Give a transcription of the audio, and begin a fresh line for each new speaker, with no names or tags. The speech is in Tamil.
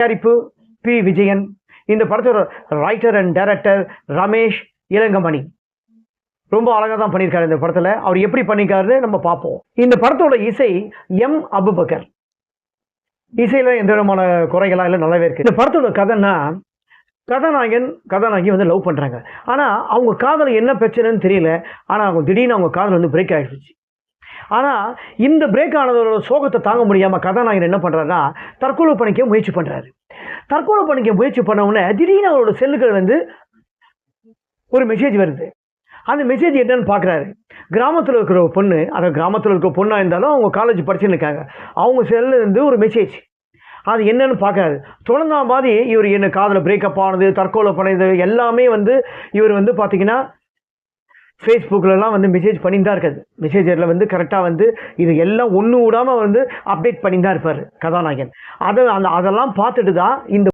தயாரிப்பு பி விஜயன். இந்த படத்தோட ரைட்டர் அண்ட் டைரக்டர் ரமேஷ் இளங்கமணி. ரொம்ப அழகாக தான் பண்ணியிருக்காரு இந்த படத்தில். அவர் எப்படி பண்ணியிருக்காருன்னு நம்ம பார்ப்போம். இந்த படத்தோட இசை எம் அபுபக்கர். இசையில் எந்த விதமான குறைகளாக இல்லை, நல்லாவே இருக்குது. இந்த படத்தோட கதைன்னா, கதாநாயகி வந்து லவ் பண்ணுறாங்க. ஆனால் அவங்க காதல் என்ன பிரச்சனைன்னு தெரியல. ஆனால் அவங்க திடீர்னு அவங்க காதல் வந்து பிரேக் ஆகிடுச்சு. ஆனால் இந்த பிரேக் ஆனதோட சோகத்தை தாங்க முடியாமல் கதாநாயகன் என்ன பண்ணுறாருன்னா தற்கொலை பண்ணிக்க முயற்சி பண்ணுறாரு. தற்கொலை பண்ணிக்க முயற்சி பண்ண உடனே திடீர்னு அவரோட செல்லுகள் வந்து ஒரு மெசேஜ் வருது. அந்த மெசேஜ் என்னன்னு பார்க்குறாரு. கிராமத்தில் இருக்கிற ஒரு பொண்ணு, அந்த கிராமத்தில் இருக்கிற பொண்ணாக இருந்தாலும் அவங்க காலேஜ் படிச்சுன்னு இருக்காங்க. அவங்க செல்லில் இருந்து ஒரு மெசேஜ், அது என்னன்னு பார்க்குறாரு. தொடர்ந்தா மாதிரி இவர் என்ன காதலை பிரேக்கப் ஆனது, தற்கொலை பண்ணது எல்லாமே வந்து இவர் வந்து பார்த்தீங்கன்னா ஃபேஸ்புக்கிலலாம் வந்து மெசேஜ் பண்ணிட்டு தான் இருக்காது. மெசேஜரில் வந்து கரெக்டாக வந்து இது எல்லாம் ஒன்று விடாமல் வந்து அப்டேட் பண்ணி தான் இருப்பார் கதாநாயகன். அதெல்லாம் பார்த்துட்டு தான் இந்த